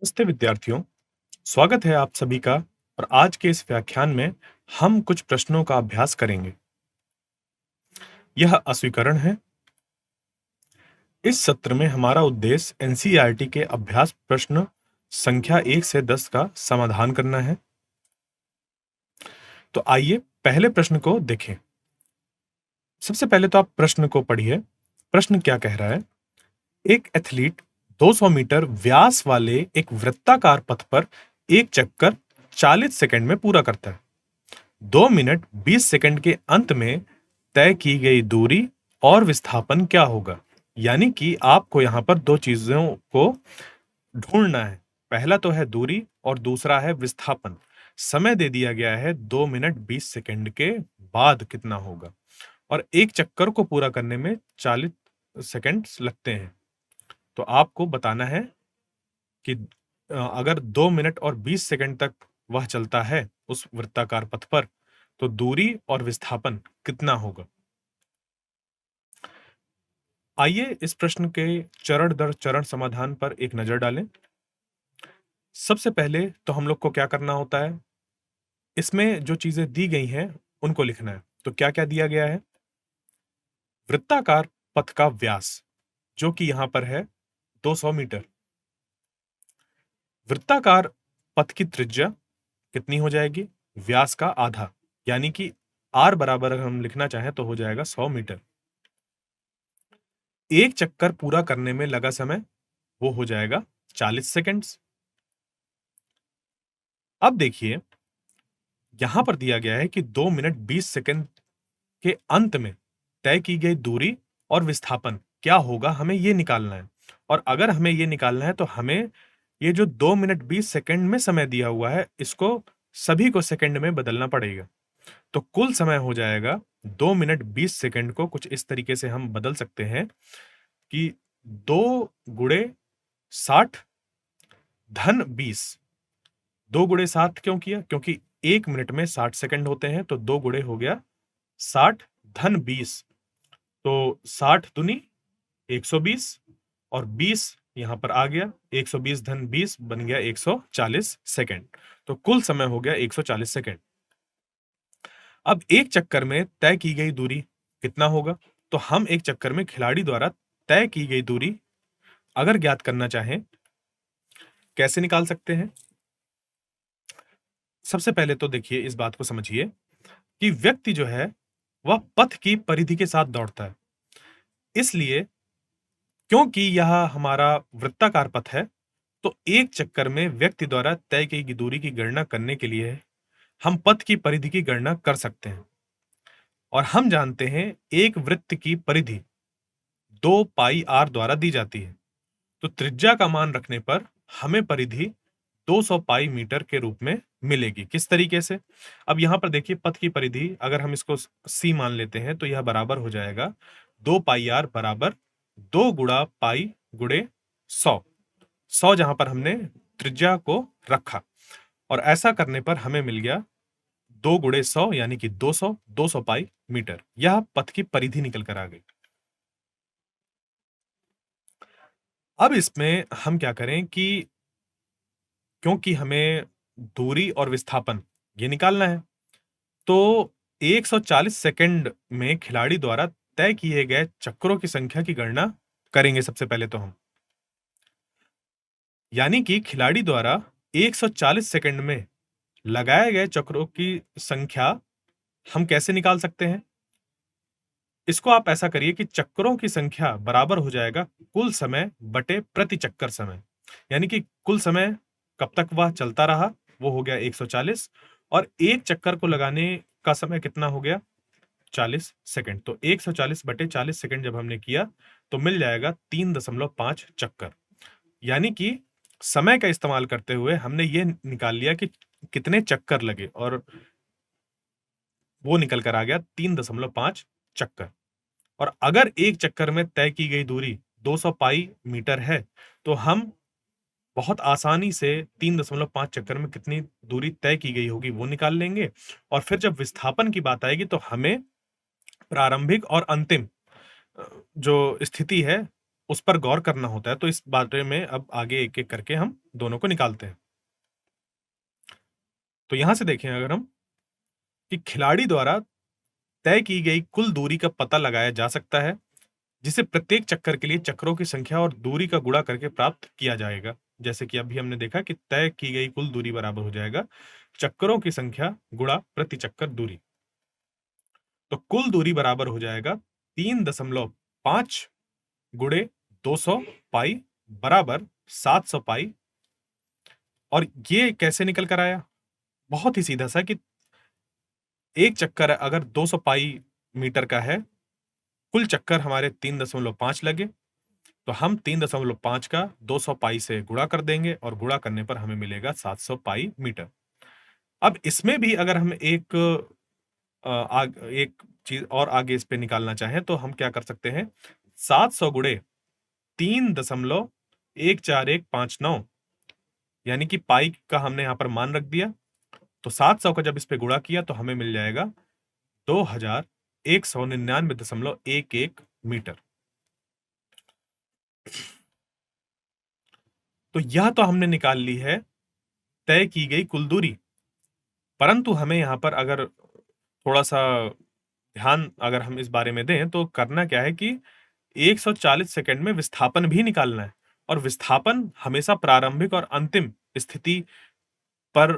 नमस्ते विद्यार्थियों, स्वागत है आप सभी का। और आज के इस व्याख्यान में हम कुछ प्रश्नों का अभ्यास करेंगे। यह अस्वीकरण है। इस सत्र में हमारा उद्देश्य एनसीईआरटी के अभ्यास प्रश्न संख्या 1 से 10 का समाधान करना है। तो आइए पहले प्रश्न को देखें। सबसे पहले तो आप प्रश्न को पढ़िए। प्रश्न क्या कह रहा है? एक एथलीट 200 मीटर व्यास वाले एक वृत्ताकार पथ पर एक चक्कर 40 सेकंड में पूरा करता है। 2 मिनट 20 सेकंड के अंत में तय की गई दूरी और विस्थापन क्या होगा? यानी कि आपको यहां पर दो चीजों को ढूंढना है। पहला तो है दूरी और दूसरा है विस्थापन। समय दे दिया गया है 2 मिनट 20 सेकंड के बाद कितना होगा, और एक चक्कर को पूरा करने में 40 सेकंड लगते हैं। तो आपको बताना है कि अगर 2 मिनट और 20 सेकंड तक वह चलता है उस वृत्ताकार पथ पर, तो दूरी और विस्थापन कितना होगा? आइए इस प्रश्न के चरण दर चरण समाधान पर एक नजर डालें। सबसे पहले तो हम लोग को क्या करना होता है? इसमें जो चीजें दी गई हैं उनको लिखना है। तो क्या क्या दिया गया है? वृत्ताकार पथ का व्यास, जो कि यहां पर है 200 मीटर। वृत्ताकार पथ की त्रिज्या कितनी हो जाएगी? व्यास का आधा, यानी कि आर बराबर अगर हम लिखना चाहें तो हो जाएगा 100 मीटर। एक चक्कर पूरा करने में लगा समय वो हो जाएगा 40 सेकंड्स। अब देखिए, यहां पर दिया गया है कि 2 मिनट 20 सेकंड के अंत में तय की गई दूरी और विस्थापन क्या होगा, हमें ये निकालना है। और अगर हमें ये निकालना है तो हमें ये जो 2 मिनट 20 सेकंड में समय दिया हुआ है, इसको सभी को सेकंड में बदलना पड़ेगा। तो कुल समय हो जाएगा 2 मिनट 20 सेकंड को कुछ इस तरीके से हम बदल सकते हैं कि 2 गुणे 60 धन 20। 2 गुणे 7 क्यों किया? क्योंकि 1 मिनट में 60 सेकंड होते हैं, तो 2 गुणे हो गया 60 धन 20। तो 60 दूनी 120 और 20 यहां पर आ गया। 120 धन 20 बन गया 140 सेकंड। तो कुल समय हो गया 140 सेकंड। अब एक चक्कर में तय की गई दूरी कितना होगा? तो हम एक चक्कर में खिलाड़ी द्वारा तय की गई दूरी अगर ज्ञात करना चाहें, कैसे निकाल सकते हैं? सबसे पहले तो देखिए, इस बात को समझिए कि व्यक्ति जो है वह पथ की परिधि के साथ दौड़ता है। इसलिए क्योंकि यह हमारा वृत्ताकार पथ है, तो एक चक्कर में व्यक्ति द्वारा तय की गई दूरी की गणना करने के लिए हम पथ की परिधि की गणना कर सकते हैं। और हम जानते हैं एक वृत्त की परिधि 2 पाई आर द्वारा दी जाती है। तो त्रिज्या का मान रखने पर हमें परिधि 200 पाई मीटर के रूप में मिलेगी। किस तरीके से? अब यहां पर देखिए, पथ की परिधि अगर हम इसको सी मान लेते हैं तो यह बराबर हो जाएगा 2 पाई आर बराबर 2 गुणा पाई गुणे 100। 100 जहां पर हमने त्रिज्या को रखा, और ऐसा करने पर हमें मिल गया 2 गुणे 100 यानी कि 200, 200 पाई मीटर। यह पथ की परिधि निकल कर आ गई। अब इसमें हम क्या करें कि क्योंकि हमें दूरी और विस्थापन ये निकालना है, तो 140 सेकंड में खिलाड़ी द्वारा तय किए गए चक्रों की संख्या की गणना करेंगे सबसे पहले तो हम। यानी कि खिलाड़ी द्वारा 140 सेकंड में लगाए गए चक्रों की संख्या हम कैसे निकाल सकते हैं? इसको आप ऐसा करिए कि चक्रों की संख्या बराबर हो जाएगा कुल समय बटे प्रति चक्कर समय। यानी कि कुल समय कब तक वह चलता रहा, वो हो गया 140, और एक चक्कर को लगाने का समय कितना हो गया? 40 सेकंड। तो 140 बटे 40 सेकंड जब हमने किया तो मिल जाएगा 3.5 चक्कर। यानी कि समय का इस्तेमाल करते हुए हमने ये निकाल लिया कि कितने चक्कर लगे, और वो निकल कर आ गया 3.5 चक्कर। और अगर एक चक्कर में तय की गई दूरी 200 पाई मीटर है, तो हम बहुत आसानी से 3.5 चक्कर में कितनी दूरी तय की गई होगी वो निकाल लेंगे। और फिर जब विस्थापन की बात आएगी तो हमें प्रारंभिक और अंतिम जो स्थिति है उस पर गौर करना होता है। तो इस बारे में अब आगे एक-एक करके हम दोनों को निकालते हैं। तो यहां से देखें अगर हम कि खिलाड़ी द्वारा तय की गई कुल दूरी का पता लगाया जा सकता है, जिसे प्रत्येक चक्कर के लिए चक्रों की संख्या और दूरी का गुणा करके प्राप्त किया जाएगा। जैसे कि अभी हमने देखा कि तय की गई कुल दूरी बराबर हो जाएगा चक्करों की संख्या गुणा प्रति चक्कर दूरी। तो कुल दूरी बराबर हो जाएगा 3.5 गुणे 200 पाई बराबर 700 पाई। और ये कैसे निकल कर आया? बहुत ही सीधा सा कि एक चक्कर अगर 200 पाई मीटर का है, कुल चक्कर हमारे 3.5 लगे, तो हम 3.5 का 200 पाई से गुणा कर देंगे और गुणा करने पर हमें मिलेगा 700 पाई मीटर। अब इसमें भी अगर हम एक चीज और आगे इस पे निकालना चाहें तो हम क्या कर सकते हैं? 700 गुणे 3.14159 यानी कि पाई का हमने यहां पर मान रख दिया। तो 700 का जब इस पे गुणा किया तो हमें मिल जाएगा 2199.11 मीटर। तो यह तो हमने निकाल ली है तय की गई कुल दूरी। परंतु हमें यहां पर अगर थोड़ा-सा ध्यान अगर हम इस बारे में दें तो करना क्या है कि 140 सेकंड में विस्थापन भी निकालना है। और विस्थापन हमेशा प्रारंभिक और अंतिम स्थिति पर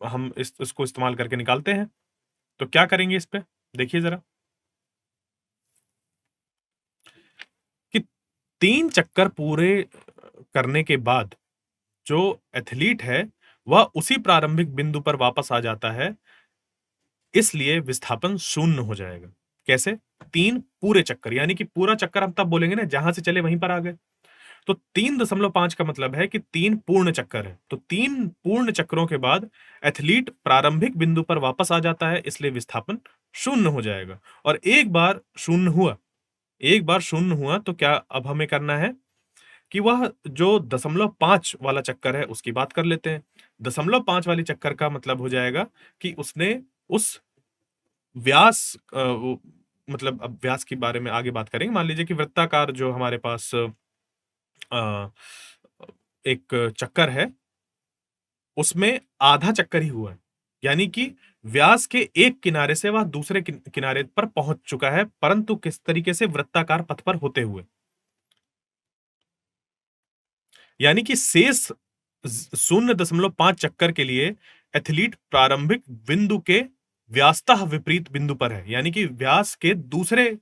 हम इसको इस्तेमाल करके निकालते हैं। तो क्या करेंगे इस पे? देखिए ज़रा कि 3 चक्कर पूरे करने के बाद जो एथलीट है, वह उसी प्रारंभिक बिंदु पर वापस आ जाता है, इसलिए विस्थापन 0 हो जाएगा। कैसे? 3 पूरे चक्कर यानी कि पूरा चक्कर हम तब बोलेंगे ना जहां से चले वहीं पर आ गए। तो 3.5 का मतलब है कि 3 पूर्ण चक्कर है। तो 3 पूर्ण चक्करों के बाद एथलीट प्रारंभिक बिंदु पर वापस आ जाता है, इसलिए विस्थापन 0 हो जाएगा। और एक बार शून्य हुआ तो क्या अब हमें करना है कि वह जो 0.5 वाला चक्कर है उसकी बात कर लेते हैं। 0.5 वाले चक्कर का मतलब हो जाएगा कि उसने उस व्यास वो मतलब अब व्यास के बारे में आगे बात करेंगे। मान लीजिए कि वृत्ताकार जो हमारे पास अ, एक चक्कर है, उसमें आधा चक्कर ही हुआ है। यानी कि व्यास के एक किनारे से वह दूसरे किनारे पर पहुंच चुका है, परंतु किस तरीके से? वृत्ताकार पथ पर होते हुए। यानी कि शेष 0.5 चक्कर के लिए एथलीट प्रारंभिक बिंदु के व्यासतः विपरीत बिंदु पर है, यानी कि व्यास के दूसरे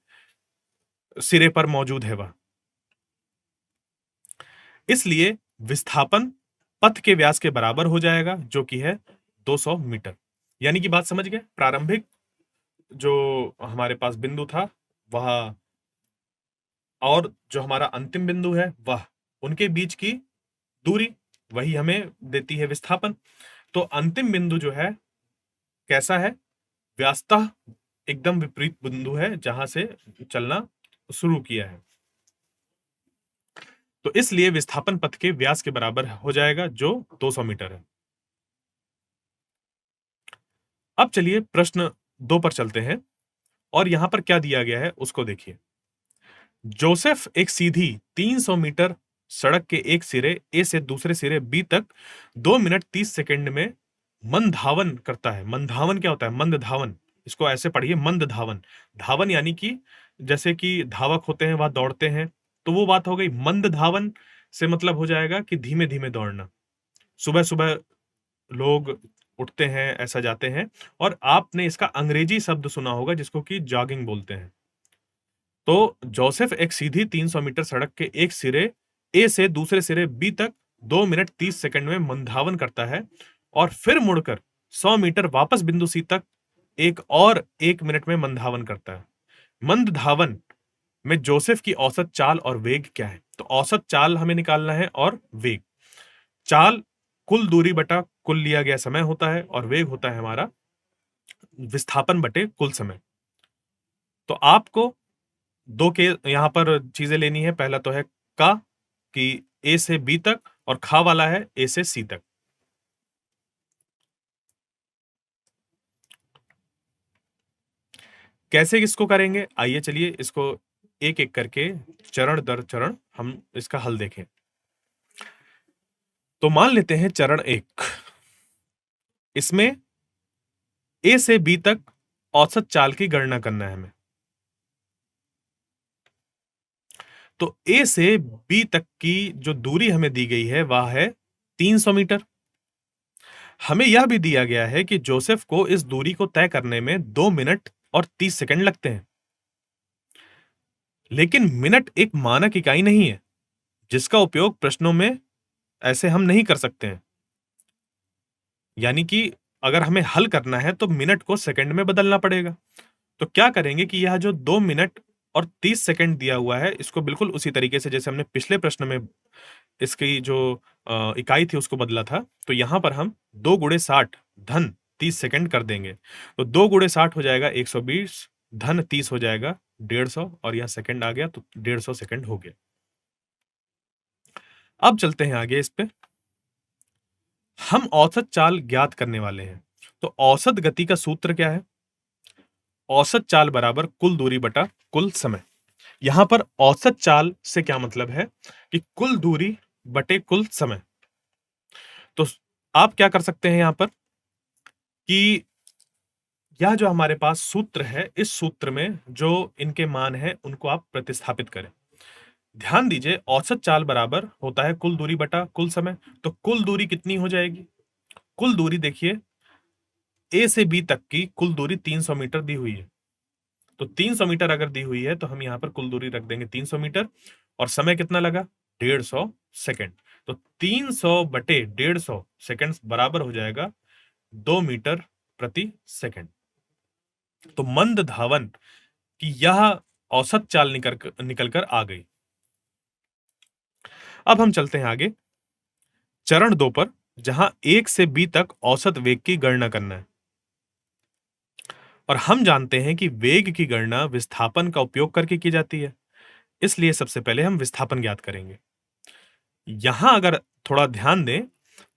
सिरे पर मौजूद है वह। इसलिए विस्थापन पथ के व्यास के बराबर हो जाएगा, जो कि है 200 मीटर। यानी कि बात समझ गए? प्रारंभिक जो हमारे पास बिंदु था, वह और जो हमारा अंतिम बिंदु है, वह उनके बीच की दूरी, वही हमें देती है विस्थापन। तो अंतिम बिंदु जो है, कैसा है? व्यासतः एकदम विपरीत बिंदु है, जहां से चलना शुरू किया है। तो इसलिए विस्थापन पथ के व्यास के बराबर हो जाएगा, जो 200 मीटर है। अब चलिए प्रश्न 2 पर चलते हैं और यहां पर क्या दिया गया है उसको देखिए। जोसेफ एक सीधी 300 मीटर सड़क के एक सिरे ए से दूसरे सिरे बी तक 2 मिनट 30 सेकंड में मंद धावन करता है। मंद धावन क्या होता है? मंद धावन। इसको ऐसे पढ़िए, मंद धावन। धावन यानी कि जैसे कि धावक होते हैं, वह दौड़ते हैं, तो वो बात हो गई। मंद धावन से मतलब हो जाएगा कि धीमे-धीमे दौड़ना। सुबह-सुबह लोग उठते हैं, ऐसा जाते हैं। और आपने इसका अंग्रेजी शब्द सुना होगा जिसको कि जॉगिंग बोलते हैं। तो जोसेफ एक सीधी 300 मीटर सड़क के एक सिरे ए से दूसरे सिरे बी तक 2 मिनट 30 सेकंड में मंधावन करता है और फिर मुड़कर 100 मीटर वापस बिंदु सी तक एक और 1 मिनट में मंधावन करता है। मंद धावन में जोसेफ की औसत चाल और वेग क्या है? तो औसत चाल हमें निकालना है और वेग। चाल कुल दूरी बटा कुल लिया गया समय होता है और वेग होता है हमारा विस्थापन बटे कुल समय। तो आपको 2 के यहां पर चीजें लेनी है। पहला तो है का, कि ए से बी तक, और खा वाला है ए से सी तक। कैसे इसको करेंगे? आइए चलिए इसको एक-एक करके चरण दर चरण हम इसका हल देखें। तो मान लेते हैं चरण 1 इसमें ए से बी तक औसत चाल की गणना करना है हमें। तो ए से बी तक की जो दूरी हमें दी गई है वह है 300 मीटर। हमें यह भी दिया गया है कि जोसेफ को इस दूरी को तय करने में 2 मिनट और 30 सेकंड लगते हैं। लेकिन मिनट एक मानक इकाई नहीं है, जिसका उपयोग प्रश्नों में ऐसे हम नहीं कर सकते हैं। यानी कि अगर हमें हल करना है तो मिनट को सेकंड में बदलना पड़ेगा। तो क्या करेंगे कि यह जो 2 मिनट और 30 सेकंड दिया हुआ है, इसको बिल्कुल उसी तरीके से जैसे हमने पिछले प्रश्न में इसकी जो इकाई थी उसको बदला था, तो यहाँ पर हम 2 गुणे 60 धन 30 सेकंड कर देंगे। तो 2 गुणे 60 हो जाएगा 120 धन 30 हो जाएगा 150 और यह सेकंड आ गया तो 150 सेकंड हो गया। अब चलते हैं आगे इस पे। हम औसत चाल ज्ञात करने वाले हैं। तो औसत गति का सूत्र क्या है? औसत चाल बराबर कुल दूरी बटा कुल समय। यहां पर औसत चाल से क्या मतलब है कि कुल दूरी बटे कुल समय। तो आप क्या कर सकते हैं यहां पर कि यह जो हमारे पास सूत्र है, इस सूत्र में जो इनके मान हैं, उनको आप प्रतिस्थापित करें। ध्यान दीजिए औसत चाल बराबर होता है कुल दूरी बटा कुल समय। तो कुल दूरी कितनी हो जाएगी? कुल दूरी देखिए ए से बी तक की कुल दूरी 300 मीटर दी हुई है। तो 300 मीटर अगर दी हुई है तो हम यहां पर कुल दूरी रख देंगे 300 मीटर और समय कितना लगा? 150 सेकंड। तो 300 बटे 150 सेकंड बराबर हो जाएगा 2 मीटर प्रति सेकंड। तो मंद धावन की यह औसत चाल निकल कर आ गई। अब हम चलते हैं आगे चरण 2 पर, जहां 1 से बी तक औसत वेग की गणना करना है। और हम जानते हैं कि वेग की गणना विस्थापन का उपयोग करके की जाती है। इसलिए सबसे पहले हम विस्थापन ज्ञात करेंगे। यहां अगर थोड़ा ध्यान दें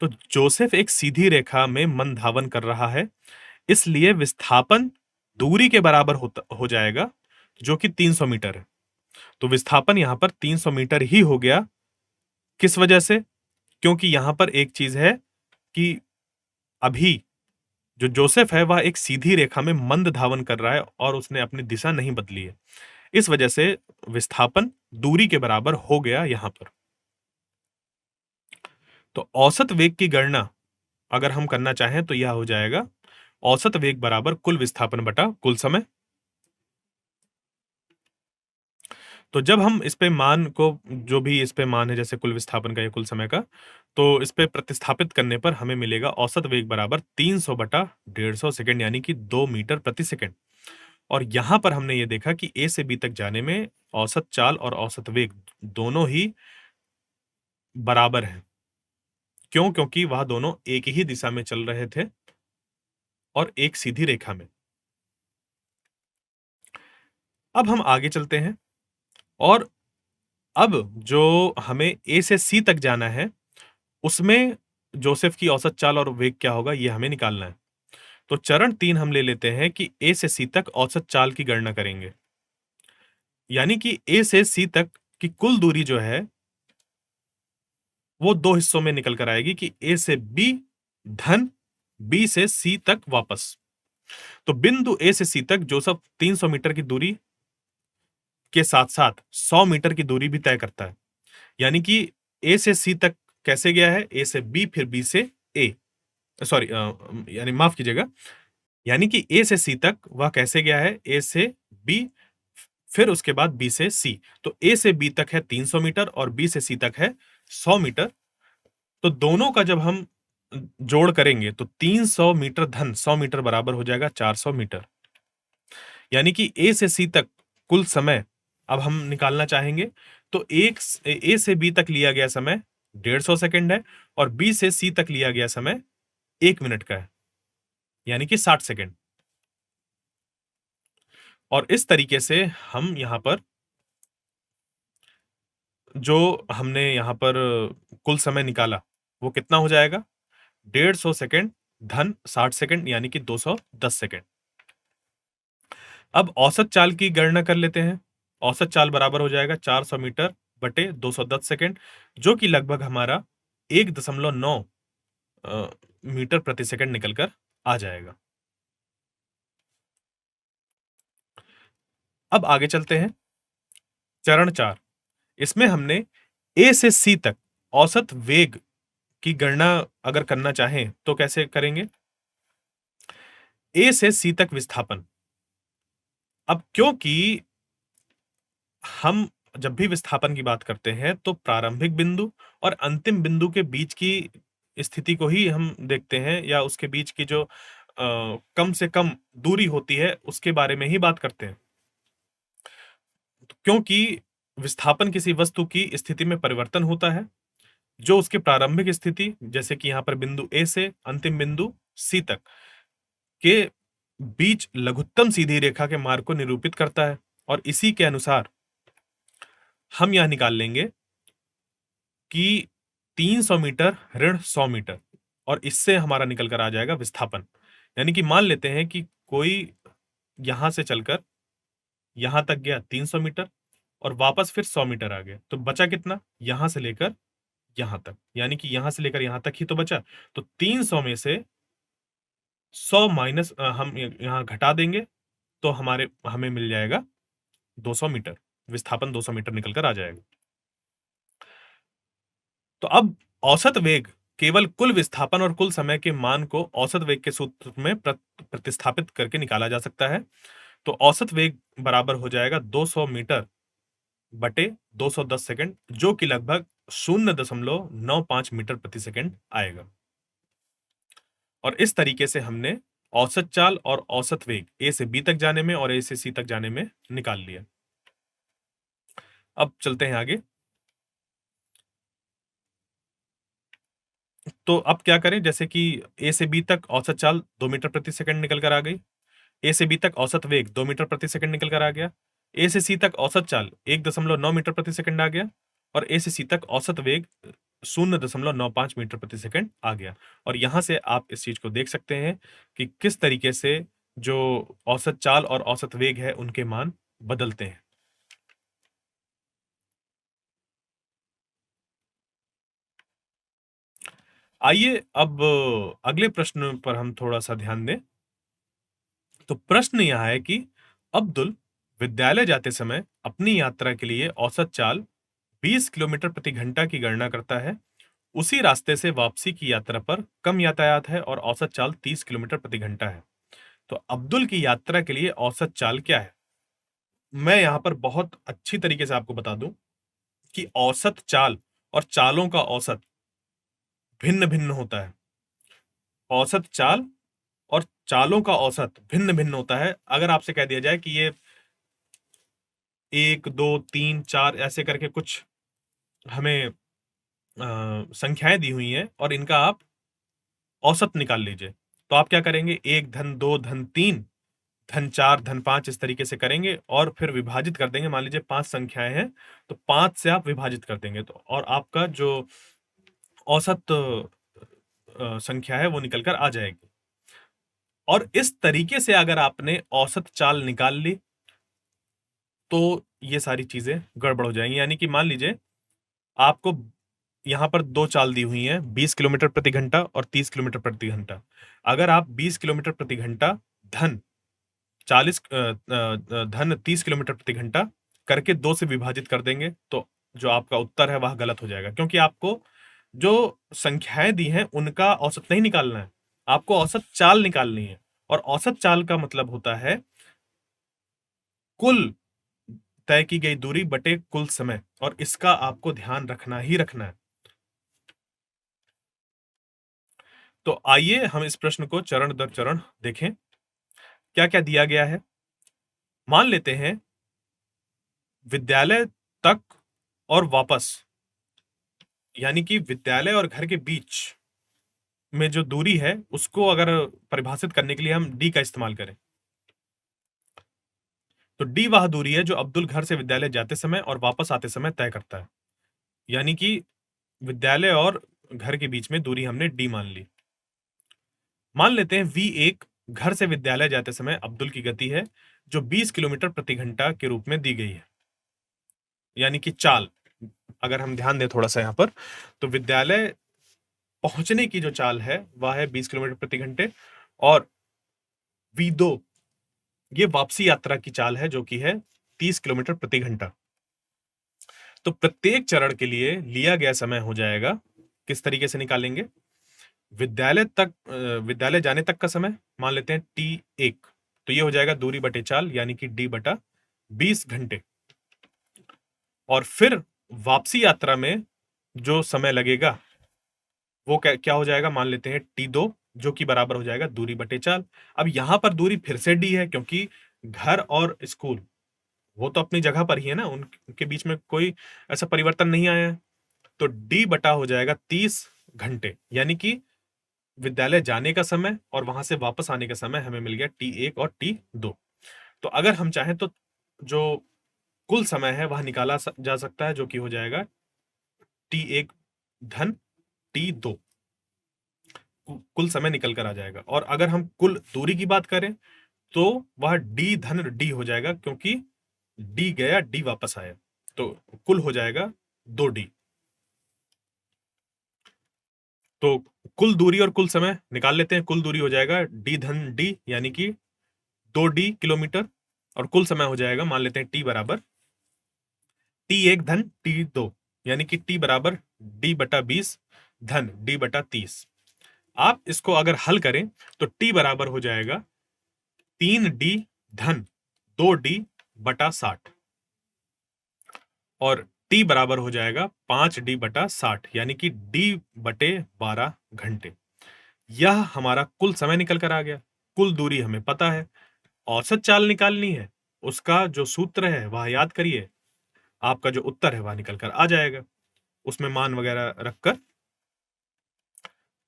तो जोसेफ एक सीधी रेखा में मंद धावन कर रहा है, इसलिए विस्थापन दूरी के बराबर हो जाएगा जो कि 300 मीटर है। तो विस्थापन यहां पर 300 मीटर ही हो गया। किस वजह से? क्योंकि यहां पर एक चीज है कि अभी जो जोसेफ है वह एक सीधी रेखा में मंद धावन कर रहा है और उसने अपनी दिशा नहीं बदली है। इस वजह से विस्थापन दूरी के बराबर हो गया यहां पर। तो औसत वेग की गणना अगर हम करना चाहें तो यह हो जाएगा औसत वेग बराबर कुल विस्थापन बटा कुल समय। तो जब हम इस पे मान को जो भी इस पे मान है जैसे कुल विस्थापन का या कुल समय का, तो इस पे प्रतिस्थापित करने पर हमें मिलेगा औसत वेग बराबर 300 बटा 150 सेकंड यानी कि 2 मीटर प्रति सेकंड। और यहां पर हमने ये देखा कि ए से बी तक जाने में औसत चाल और औसत वेग दोनों ही बराबर हैं। क्यों? क्योंकि वह दोनों एक ही दिशा में चल रहे थे और एक सीधी रेखा में। अब हम आगे चलते हैं और अब जो हमें ए से सी तक जाना है, उसमें जोसेफ की औसत चाल और वेग क्या होगा, ये हमें निकालना है। तो चरण 3 हम ले लेते हैं कि ए से सी तक औसत चाल की गणना करेंगे। यानी कि ए से सी तक की कुल दूरी जो है, वो 2 हिस्सों में निकल कर आएगी कि ए से बी धन बी से सी तक वापस। तो बिंदु ए से सी तक जोसेफ 300 मीटर की दूरी के साथ-साथ 100 मीटर की दूरी भी तय करता है। यानी कि ए से सी तक कैसे गया है? ए से बी फिर बी से ए। सॉरी यानी माफ कीजिएगा। यानी कि ए से सी तक वह कैसे गया है? ए से बी फिर उसके बाद बी से सी। तो ए से बी तक है 300 मीटर और बी से सी तक है 100 मीटर। तो दोनों का जब हम जोड़ करेंगे तो 300 मीटर धन 100 मीटर बराबर हो जाएगा 400 मीटर। यानी कि ए से सी तक कुल समय अब हम निकालना चाहेंगे तो ए से बी तक लिया गया समय 150 सेकंड है और बी से सी तक लिया गया समय 1 मिनट का है, यानी कि 60 सेकंड। और इस तरीके से हम यहां पर जो हमने यहां पर कुल समय निकाला वो कितना हो जाएगा? 150 सेकंड धन 60 सेकंड यानी कि 210 सेकंड। अब औसत चाल की गणना कर लेते हैं। औसत चाल बराबर हो जाएगा 400 मीटर बटे 210 सेकंड, जो कि लगभग हमारा 1.9 मीटर प्रति सेकंड निकल कर आ जाएगा। अब आगे चलते हैं। चरण 4, इसमें हमने ए से सी तक औसत वेग की गणना अगर करना चाहें तो कैसे करेंगे? ए से सी तक विस्थापन। अब क्योंकि हम जब भी विस्थापन की बात करते हैं तो प्रारंभिक बिंदु और अंतिम बिंदु के बीच की स्थिति को ही हम देखते हैं, या उसके बीच की जो कम से कम दूरी होती है उसके बारे में ही बात करते हैं। क्योंकि विस्थापन किसी वस्तु की स्थिति में परिवर्तन होता है, जो उसकी प्रारंभिक स्थिति जैसे कि यहाँ पर बिंदु ए से अंतिम बिंदु सी तक के बीच लघुत्तम सीधी रेखा के मार्ग को निरूपित करता है, और इसी के अनुसार हम यह निकाल लेंगे कि 300 मीटर ऋण 100 मीटर, और इससे हमारा निकल कर आ जाएगा विस्थापन। यानी कि मान लेते हैं कि कोई यहां से चलकर यहां तक गया 300 मीटर और वापस फिर 100 मीटर आ गया, तो बचा कितना? यहां से लेकर यहां तक, यानी कि यहां से लेकर यहां तक ही तो बचा। तो 300 में से 100 माइनस हम यहां घटा देंगे तो हमें मिल जाएगा 200 मीटर। विस्थापन 200 मीटर निकल कर आ जाएगा। तो अब औसत वेग केवल कुल विस्थापन और कुल समय के मान को औसत वेग के सूत्र में प्रतिस्थापित करके निकाला जा सकता है। तो औसत वेग बराबर हो जाएगा 200 मीटर बटे 210 सेकंड, जो कि लगभग 0.95 मीटर प्रति सेकंड आएगा। और इस तरीके से हमने औसत चाल और औसत वेग ए से बी तक जाने में और ए से सी तक जाने में निकाल लिया। अब चलते हैं आगे। तो अब क्या करें? जैसे कि ए से बी तक औसत चाल 2 मीटर प्रति सेकंड निकल कर आ गई। ए से बी तक औसत वेग 2 मीटर प्रति सेकंड निकल कर आ गया। ए से सी तक औसत चाल 1.9 मीटर प्रति सेकंड आ गया, और ए से सी तक औसत वेग 0.95 मीटर प्रति सेकंड आ गया। और यहां से आप इस चीज को देख सकते हैं कि किस तरीके से जो औसत चाल और औसत वेग है उनके मान बदलते हैं। आइए अब अगले प्रश्न पर हम थोड़ा सा ध्यान दें। तो प्रश्न यह है कि अब्दुल विद्यालय जाते समय अपनी यात्रा के लिए औसत चाल 20 किलोमीटर प्रति घंटा की गणना करता है। उसी रास्ते से वापसी की यात्रा पर कम यातायात है और औसत चाल 30 किलोमीटर प्रति घंटा है। तो अब्दुल की यात्रा के लिए औसत चाल क्या है? मैं यहां पर बहुत अच्छी तरीके से आपको बता दूं कि औसत चाल और चालों का औसत भिन्न भिन्न होता है। औसत चाल और चालों का औसत भिन्न भिन्न होता है। अगर आपसे कह दिया जाए कि ये 1, 2, 3, 4 ऐसे करके कुछ हमें संख्याएं दी हुई हैं और इनका आप औसत निकाल लीजिए, तो आप क्या करेंगे? 1 धन 2 धन 3 धन 4 धन 5 इस तरीके से करेंगे और फिर विभाजित कर देंगे। मान लीजिए 5 संख्याएं हैं, तो 5 से आप विभाजित कर देंगे, तो और आपका जो औसत संख्या है वो निकल कर आ जाएगी। और इस तरीके से अगर आपने औसत चाल निकाल ली तो ये सारी चीजें गड़बड़ हो जाएंगी। यानी कि मान लीजिए आपको यहाँ पर 2 चाल दी हुई हैं, 20 किलोमीटर प्रति घंटा और 30 किलोमीटर प्रति घंटा। अगर आप 20 किलोमीटर प्रति घंटा धन 30 किलोमीटर प्रति घंटा करके 2 से विभाजित कर देंगे, तो जो आपका उत्तर है वह गलत हो जाएगा, क्योंकि आपको जो संख्याएं दी हैं उनका औसत नहीं निकालना है, आपको औसत चाल निकालनी है। और औसत चाल का मतलब होता है कुल तय की गई दूरी बटे कुल समय, और इसका आपको ध्यान रखना ही रखना है। तो आइए हम इस प्रश्न को चरण दर चरण देखें। क्या क्या दिया गया है? मान लेते हैं विद्यालय तक और वापस, यानी कि विद्यालय और घर के बीच में जो दूरी है उसको अगर परिभाषित करने के लिए हम डी का इस्तेमाल करें, तो डी वह दूरी है जो अब्दुल घर से विद्यालय जाते समय और वापस आते समय तय करता है। यानी कि विद्यालय और घर के बीच में दूरी हमने डी मान ली। मान लेते हैं V1 घर से विद्यालय जाते समय अब्दुल की गति है, जो 20 किलोमीटर प्रति घंटा के रूप में दी गई है। यानी कि चाल, अगर हम ध्यान दें थोड़ा सा यहाँ पर, तो विद्यालय पहुंचने की जो चाल है वह है 20 किलोमीटर प्रति घंटे, और V2 ये वापसी यात्रा की चाल है जो कि है 30 किलोमीटर प्रति घंटा। तो प्रत्येक चरण के लिए लिया गया समय हो जाएगा, किस तरीके से निकालेंगे? विद्यालय जाने तक का समय मान लेते हैं T1, तो ये हो जाएगा दूरी बटे चाल, यानी कि D बटा 20 घंटे। और फिर वापसी यात्रा में जो समय लगेगा वो क्या क्या हो जाएगा, मान लेते हैं T2, जो कि बराबर हो जाएगा दूरी बटे चाल। अब यहां पर दूरी फिर से D है, क्योंकि घर और स्कूल वो तो अपनी जगह पर ही है ना, उनके बीच में कोई ऐसा परिवर्तन नहीं आया है। तो D बटा हो जाएगा 30 घंटे, यानी कि विद्यालय जाने का समय और वहां से वापस आने का समय हमें मिल गया T1 और T2। तो अगर हम चाहें तो जो कुल समय है वह निकाला जा सकता है, जो कि हो जाएगा T1 धन T2, कुल समय निकल कर आ जाएगा। और अगर हम कुल दूरी की बात करें तो वह D धन D हो जाएगा, क्योंकि D गया D वापस आया, तो कुल हो जाएगा 2D। तो कुल दूरी और कुल समय निकाल लेते हैं। कुल दूरी हो जाएगा D धन D, यानी कि 2D किलोमीटर, और कुल समय हो जाएगा, मान लेते हैं T बराबर T1 धन T2, यानी कि T बराबर D बटा 20 धन D बटा 30। आप इसको अगर हल करें तो T बराबर हो जाएगा 3D धन 2D बटा 60, और T बराबर हो जाएगा 5D बटा 60, यानी कि D बटे 12 घंटे। यह हमारा कुल समय निकल कर आ गया। कुल दूरी हमें पता है, औसत चाल निकालनी है, उसका जो सूत्र है वह याद करिए, आपका जो उत्तर है वह निकल कर आ जाएगा, उसमें मान वगैरह रखकर।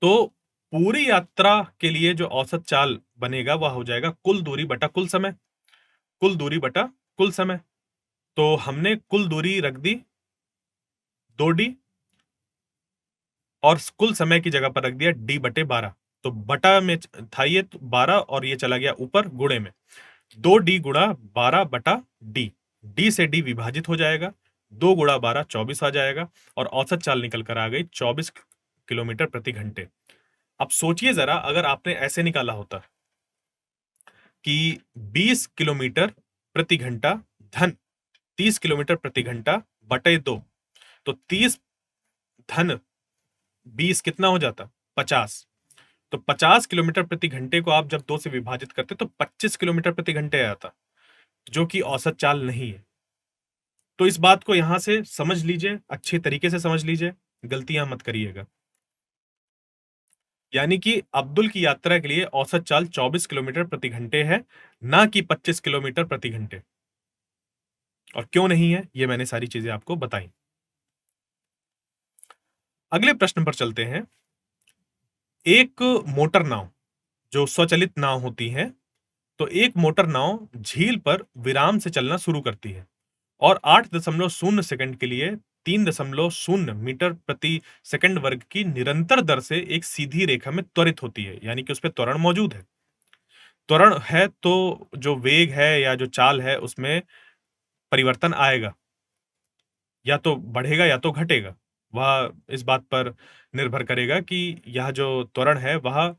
तो पूरी यात्रा के लिए जो औसत चाल बनेगा वह हो जाएगा कुल दूरी बटा कुल समय, कुल दूरी बटा कुल समय। तो हमने कुल दूरी रख दी 2D, और कुल समय की जगह पर रख दिया D बटे 12। तो बटा में था ये, तो 12 और ये चला गया ऊपर गुणे में, 2D गुणा 12 बटा D, D से D विभाजित हो जाएगा, 2 गुणा 12 24 आ जाएगा, और औसत चाल निकल कर आ गई 24 किलोमीटर प्रति घंटे। अब सोचिए जरा, अगर आपने ऐसे निकाला होता कि 20 किलोमीटर प्रति घंटा धन 30 किलोमीटर प्रति घंटा बटे 2, तो 30 धन 20 कितना हो जाता? 50। तो 50 किलोमीटर प्रति घंटे को आप जब 2 से विभाजित करते तो 25 किलोमीटर प्रति घंटे आता, जो कि औसत चाल नहीं है। तो इस बात को यहां से समझ लीजिए, अच्छे तरीके से समझ लीजिए, गलतियां मत करिएगा। यानी कि अब्दुल की यात्रा के लिए औसत चाल 24 किलोमीटर प्रति घंटे है, ना कि 25 किलोमीटर प्रति घंटे। और क्यों नहीं है, ये मैंने सारी चीजें आपको बताई। अगले प्रश्न पर चलते हैं। एक मोटर नाव, जो स्वचालित नाव होती है, तो एक मोटर नाव झील पर विराम से चलना शुरू करती है और 8.0 सेकंड के लिए 3.0 मीटर प्रति सेकंड वर्ग की निरंतर दर से एक सीधी रेखा में त्वरित होती है, यानी कि उस पे त्वरण मौजूद है। त्वरण है तो जो वेग है या जो चाल है उसमें परिवर्तन आएगा, या तो बढ़ेगा या तो घटेगा। वह इस बात पर निर्भर करेगा कि यह जो त्वरण है वह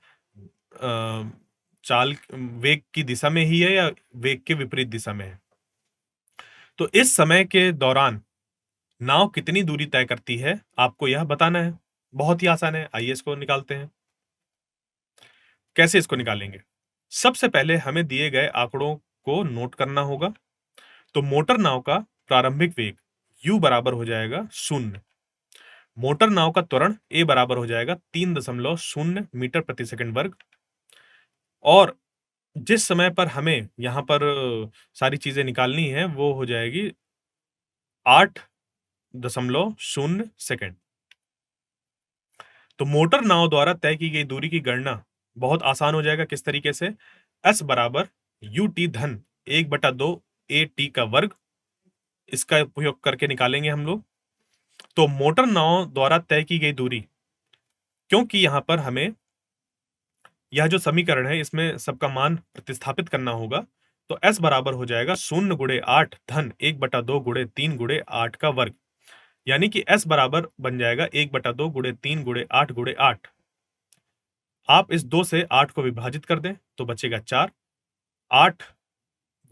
चाल वेग की दिशा में ही है या वेग के विपरीत दिशा में है। तो इस समय के दौरान नाव कितनी दूरी तय करती है, आपको यह बताना है। बहुत ही आसान है, आइए इसको निकालते हैं। कैसे इसको निकालेंगे? सबसे पहले हमें दिए गए आंकड़ों को नोट करना होगा। तो मोटर नाव का प्रारंभिक वेग u बराबर हो जाएगा 0। मोटर नाव का त्वरण a बराबर हो जाएगा 3.0 मीटर प्रति सेकंड वर्ग। और जिस समय पर हमें यहाँ पर सारी चीजें निकालनी है वो हो जाएगी 8.0 सेकंड। तो मोटर नाव द्वारा तय की गई दूरी की गणना बहुत आसान हो जाएगा। किस तरीके से? s बराबर ut धन 1/2 at का वर्ग, इसका उपयोग करके निकालेंगे हम लोग। तो मोटर नाव द्वारा तय की गई दूरी, क्योंकि यहां पर हमें यह जो समीकरण है इसमें सबका मान प्रतिस्थापित करना होगा, तो S बराबर हो जाएगा 0 गुणे 8 धन 1/2 गुणे 3 गुणे 8 का वर्ग। यानी कि S बराबर बन जाएगा 1/2 गुणे 3 गुणे 8 गुणे 8। आप इस 2 से 8 को विभाजित कर दें तो बचेगा 4। 8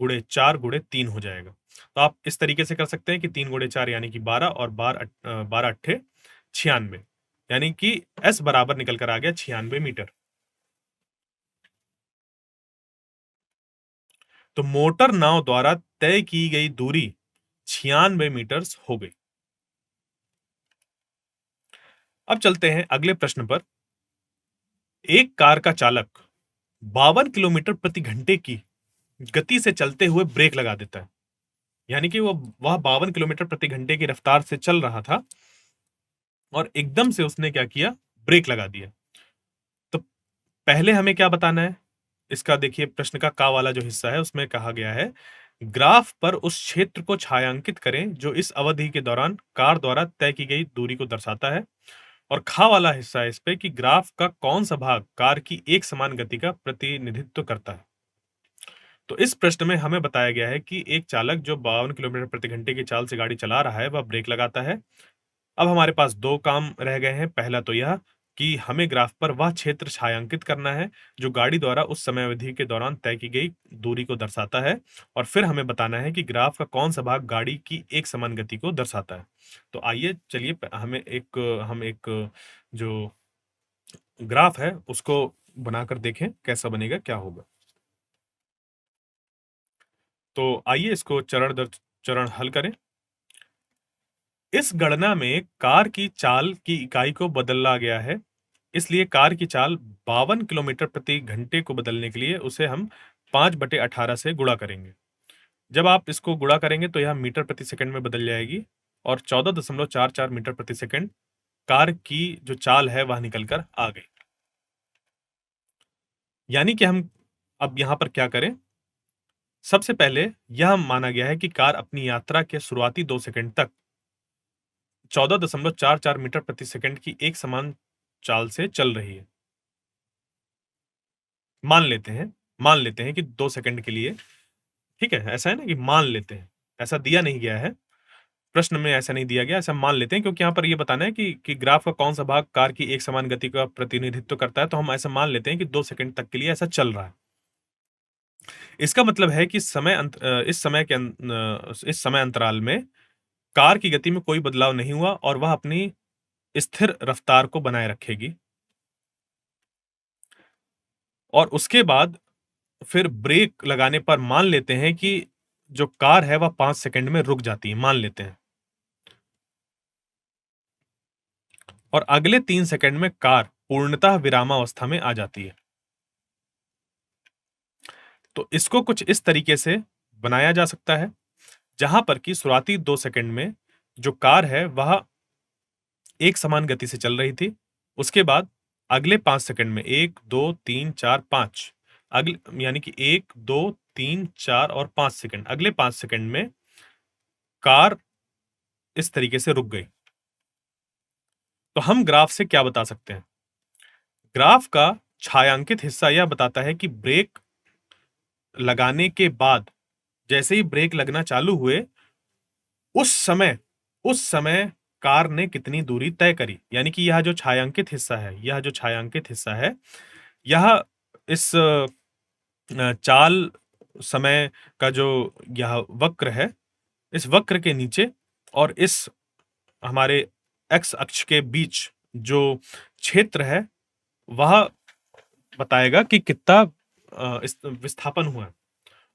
गुणे 4 गुणे 3 हो जाएगा। तो आप इस तरीके से कर सकते हैं कि 3 गुणे 4 यानी कि 12 और 12 अट्ठे 96, यानी कि S बराबर निकल कर आ गया 96 मीटर। तो मोटर नाव द्वारा तय की गई दूरी 96 मीटर्स हो गई। अब चलते हैं अगले प्रश्न पर। एक कार का चालक 52 किलोमीटर प्रति घंटे की गति से चलते हुए ब्रेक लगा देता है। यानी कि वह 52 किलोमीटर प्रति घंटे की रफ्तार से चल रहा था और एकदम से उसने क्या किया, ब्रेक लगा दिया। तो पहले हमें क्या बताना है? इसका देखिए प्रश्न का वाला जो हिस्सा है उसमें कहा गया है, ग्राफ पर उस क्षेत्र को छायांकित करें जो इस अवधि के दौरान कार द्वारा तय की गई दूरी को दर्शाता है। और वाला हिस्सा है इस पे कि ग्राफ का कौन सा भाग कार की एक समान गति का प्रतिनिधित्व करता है। तो इस प्रश्न में हमें बताया गया है कि एक चालक जो 52 किलोमीटर प्रति घंटे की चाल से गाड़ी चला रहा है, वह ब्रेक लगाता है। अब हमारे पास 2 काम रह गए हैं। पहला तो यह कि हमें ग्राफ पर वह क्षेत्र छायांकित करना है, जो गाड़ी द्वारा उस समयावधि के दौरान तय की गई दूरी को दर्शाता है और फिर हमें बताना है कि ग्राफ का कौन-सा भाग गाड़ी की एक समान गति को दर्शाता है। तो आइए चलिए हम एक जो ग्राफ है, उसको बनाकर देखें कैसा बनेगा, क्या होगा। तो आइए इसको चरण दर चरण हल करें। इस गणना में कार की चाल की इकाई को बदला गया है, इसलिए कार की चाल 52 किलोमीटर प्रति घंटे को बदलने के लिए उसे हम 5/18 से गुणा करेंगे। जब आप इसको गुणा करेंगे तो यह मीटर प्रति सेकंड में बदल जाएगी और 14.44 मीटर प्रति सेकंड कार की जो चाल है वह निकल कर आ गई। यानी कि हम अब यहाँ पर क्या करें? सबसे पहले यह माना गया है कि कार अपनी यात्रा के शुरुआती 2 सेकंड तक 14.44 मीटर प्रति सेकंड की एक समान चाल से चल रही है। मान लेते हैं मान लेते हैं कि 2 सेकंड के लिए, ठीक है? ऐसा है ना कि मान लेते हैं, ऐसा दिया नहीं गया है, प्रश्न में ऐसा नहीं दिया गया, ऐसा मान लेते हैं क्योंकि यहाँ पर ये बताना है कि ग्राफ का कौन-सा भाग कार की एक समान गति का प्रतिनिधित्व करता है, तो हम ऐसा मान लेते हैं कि 2 सेकंड तक के लिए ऐसा चल रहा है। इसका मतलब है कि इस समय अंतराल में कार की गति में कोई बदलाव नहीं हुआ और वह अपनी स्थिर रफ्तार को बनाए रखेगी। और उसके बाद फिर ब्रेक लगाने पर मान लेते हैं कि जो कार है वह 5 सेकंड में रुक जाती है, मान लेते हैं। और अगले 3 सेकंड में कार पूर्णतः विरामावस्था में आ जाती है। तो इसको कुछ इस तरीके से बनाया जा सकता है, जहां पर कि शुरुआती 2 सेकंड में जो कार है वह एक समान गति से चल रही थी। उसके बाद अगले 5 सेकंड में 1, 2, 3, 4, 5 अगले यानी कि 1, 2, 3, 4 और 5 सेकंड, अगले 5 सेकंड में कार इस तरीके से रुक गई। तो हम ग्राफ से क्या बता सकते हैं? ग्राफ का छायांकित हिस्सा यह बताता है कि ब्रेक लगाने के बाद जैसे ही ब्रेक लगना चालू हुए, उस समय उस समय कार ने कितनी दूरी तय करी। यानी कि यह जो छायांकित हिस्सा है, यह इस चाल समय का जो यह वक्र है, इस वक्र के नीचे और इस हमारे एक्स अक्ष के बीच जो क्षेत्र है, वह बताएगा कि कितना इस विस्थापन हुआ है।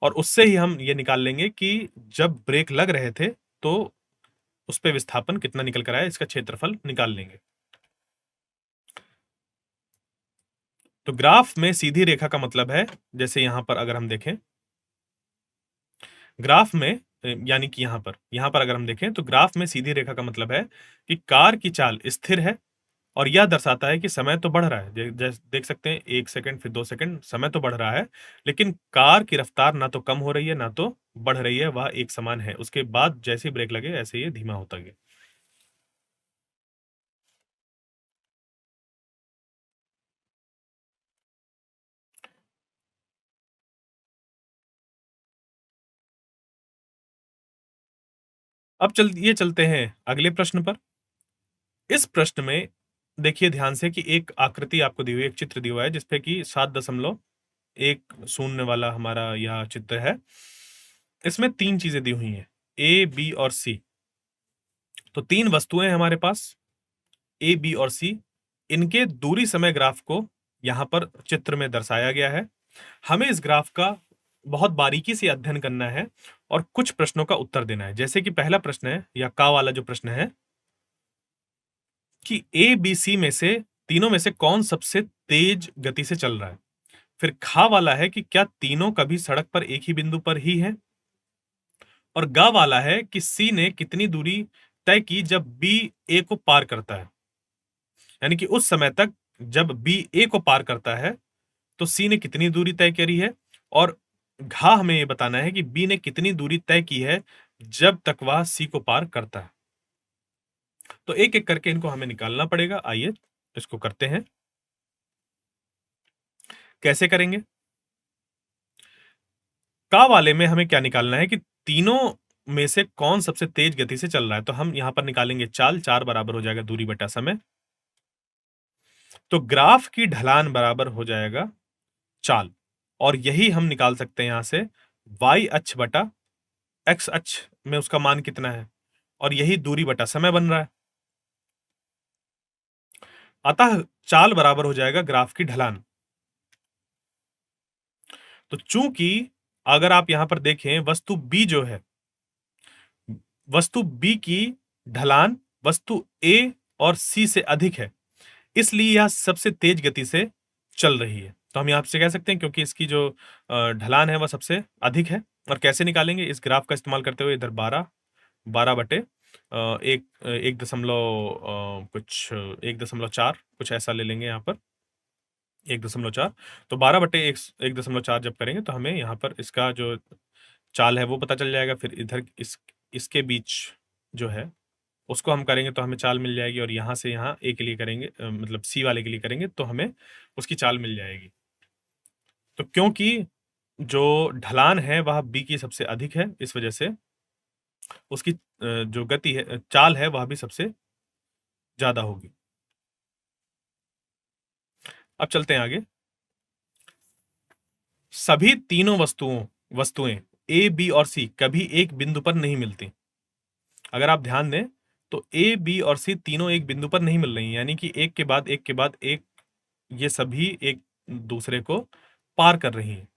और उससे ही हम ये निकाल लेंगे कि जब ब्रेक लग रहे थे, तो उसपे विस्थापन कितना निकल कर आया, इसका क्षेत्रफल निकाल लेंगे। तो ग्राफ में सीधी रेखा का मतलब है, जैसे यहाँ पर अगर हम देखें, ग्राफ में यानी कि यहाँ पर अगर हम देखें तो ग्राफ में सीधी रेखा का मतलब है कि कार की चाल स्थिर है और यह दर्शाता है कि समय तो बढ़ रहा है। देख सकते हैं 1 सेकंड फिर 2 सेकंड समय तो बढ़ रहा है, लेकिन कार की रफ्तार ना तो कम हो रही है, ना तो बढ़ रही है, वह एक समान है। उसके बाद जैसे ही ब्रेक लगे ऐसे ही ये धीमा होता गया। अब चलते हैं अगले प्रश्न पर। इस प्रश्न में देखिए ध्यान से कि एक आकृति आपको दी हुई है, एक चित्र दिया हुआ है जिसपे कि 7.1 वाला हमारा यह चित्र है। इसमें 3 चीजें दी हुई हैं, ए, बी और सी। तो 3 वस्तुएं हैं हमारे पास, ए, बी और सी। इनके दूरी समय ग्राफ को यहाँ पर चित्र में दर्शाया गया है। हमें इस ग्राफ का बहुत बारीकी से अध्ययन करना है और कुछ प्रश्नों का उत्तर देना है। जैसे कि पहला प्रश्न है, या का वाला जो प्रश्न है कि ए, बी, सी में से तीनों में से कौन सबसे तेज गति से चल रहा है? फिर खा वाला है कि क्या तीनों कभी सड़क पर एक ही बिंदु पर ही हैं? और गा वाला है कि सी ने कितनी दूरी तय की जब बी ए को पार करता है? यानी कि उस समय तक जब बी ए को पार करता है तो सी ने कितनी दूरी तय करी है, और घा हमें ये बताना है कि बी ने कितनी दूरी तय की है जब तक वह सी को पार करता है। तो एक एक करके इनको हमें निकालना पड़ेगा। आइए इसको करते हैं। कैसे करेंगे? का वाले में हमें क्या निकालना है कि तीनों में से कौन सबसे तेज गति से चल रहा है। तो हम यहां पर निकालेंगे चाल, 4 बराबर हो जाएगा दूरी बटा समय। तो ग्राफ की ढलान बराबर हो जाएगा चाल, और यही हम निकाल सकते हैं यहां से y अक्ष बटा x अक्ष में उसका मान कितना है, और यही दूरी बटा समय बन रहा है। अतः चाल बराबर हो जाएगा ग्राफ की ढलान। तो चूंकि अगर आप यहां पर देखें, वस्तु B जो है, वस्तु B की ढलान वस्तु A और C से अधिक है, इसलिए यह सबसे तेज गति से चल रही है। तो हम यहां से कह सकते हैं क्योंकि इसकी जो ढलान है वह सबसे अधिक है। और कैसे निकालेंगे? इस ग्राफ का इस्तेमाल करते हुए इधर 12 बटे एक 1.4 कुछ ऐसा ले लेंगे यहाँ पर 1.4। तो 12 बटे 1.4 जब करेंगे तो हमें यहाँ पर इसका जो चाल है वो पता चल जाएगा। फिर इधर इसके बीच जो है उसको हम करेंगे तो हमें चाल मिल जाएगी, और यहाँ से यहाँ ए के लिए करेंगे, मतलब सी वाले के लिए करेंगे तो हमें उसकी चाल मिल जाएगी। तो क्योंकि जो ढलान है वह बी की सबसे अधिक है, इस वजह से उसकी जो गति है, चाल है, वह भी सबसे ज्यादा होगी। अब चलते हैं आगे। सभी तीनों वस्तुएं ए, बी और सी कभी एक बिंदु पर नहीं मिलती। अगर आप ध्यान दें तो ए, बी और सी तीनों एक बिंदु पर नहीं मिल रही, यानी कि एक के बाद एक के बाद एक, ये सभी एक दूसरे को पार कर रही हैं।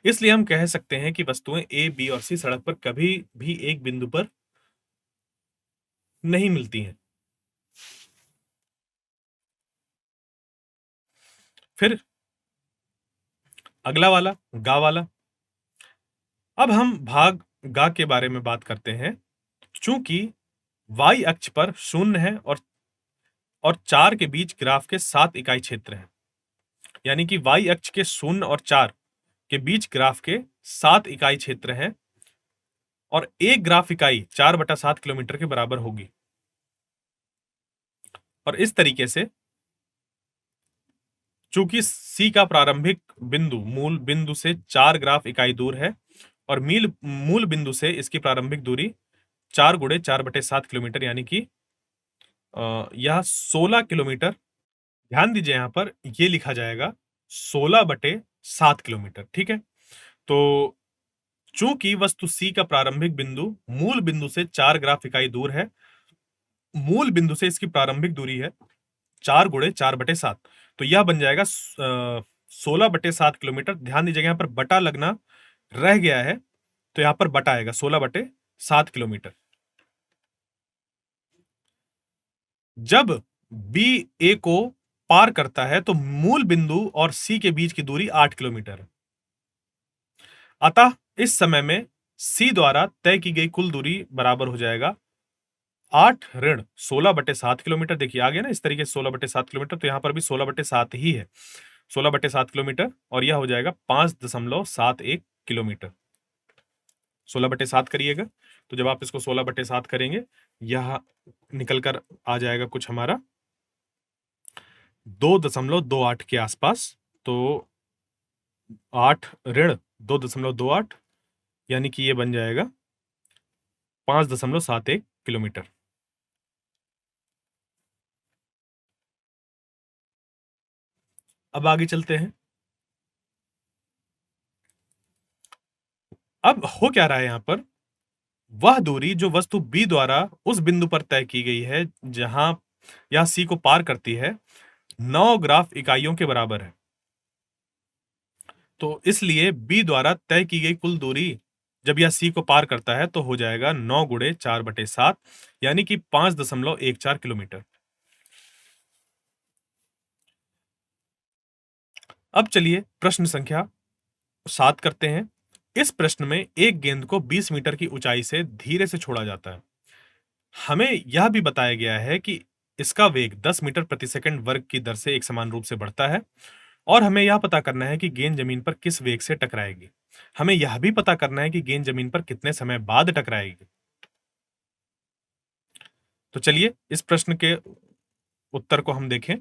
इसलिए हम कह सकते हैं कि वस्तुएं ए, बी और सी सड़क पर कभी भी एक बिंदु पर नहीं मिलती हैं। फिर अगला वाला गा वाला। अब हम भाग गा के बारे में बात करते हैं। चूंकि y अक्ष पर 0 है और 4 के बीच ग्राफ के 7 इकाई क्षेत्र हैं, यानी कि y अक्ष के 0 और 4 के बीच ग्राफ के 7 इकाई क्षेत्र हैं, और एक ग्राफ इकाई 4/7 किलोमीटर के बराबर होगी। और इस तरीके से चूंकि C का प्रारंभिक बिंदु मूल बिंदु से 4 ग्राफ इकाई दूर है, और मूल बिंदु से इसकी प्रारंभिक दूरी 4 गुणे 4/7 किलोमीटर, यानी कि यह 16 किलोमीटर। ध्यान दीजिए यहां पर ये लिखा जाएगा 16/7 किलोमीटर, ठीक है। तो चूंकि वस्तु C का प्रारंभिक बिंदु मूल बिंदु से 4 ग्राफ इकाई दूर है, मूल बिंदु से इसकी प्रारंभिक दूरी है 4 गुणे 4/7, तो यह बन जाएगा 16/7 किलोमीटर। ध्यान दीजिएगा यहाँ पर बटा लगना रह गया है, तो यहाँ पर बटा आएगा 16/7 किलोमीटर। जब बी ए को पार करता है तो मूल बिंदु और सी के बीच की दूरी 8 किलोमीटर है। अतः इस समय में सी द्वारा तय की गई कुल दूरी बराबर हो जाएगा 8 ऋण 16/7 किलोमीटर। देखिए आ गया ना इस तरीके से 16/7 किलोमीटर, तो यहां पर भी 16/7 ही है, 16/7 किलोमीटर, और यह हो जाएगा 5.71 किलोमीटर। 16/7 करिएगा, तो जब आप इसको 16/7 करेंगे, यह निकल कर आ जाएगा कुछ हमारा 2.28 के आसपास। तो 8 ऋण 2.28, यानी कि ये बन जाएगा 5.71 किलोमीटर। अब आगे चलते हैं। अब हो क्या रहा है यहां पर, वह दूरी जो वस्तु बी द्वारा उस बिंदु पर तय की गई है जहां यह सी को पार करती है, 9 ग्राफ इकाइयों के बराबर है। तो इसलिए बी द्वारा तय की गई कुल दूरी जब यह सी को पार करता है तो हो जाएगा 9 गुणे 4/7, यानी कि 5.14 किलोमीटर। अब चलिए प्रश्न संख्या 7 करते हैं। इस प्रश्न में एक गेंद को 20 मीटर की ऊंचाई से धीरे से छोड़ा जाता है। हमें यह भी बताया गया है कि इसका वेग 10 मीटर प्रति सेकंड वर्ग की दर से एक समान रूप से बढ़ता है, और हमें यह पता करना है कि गेंद जमीन पर किस वेग से टकराएगी। हमें यह भी पता करना है कि गेंद जमीन पर कितने समय बाद टकराएगी। तो चलिए इस प्रश्न के उत्तर को हम देखें।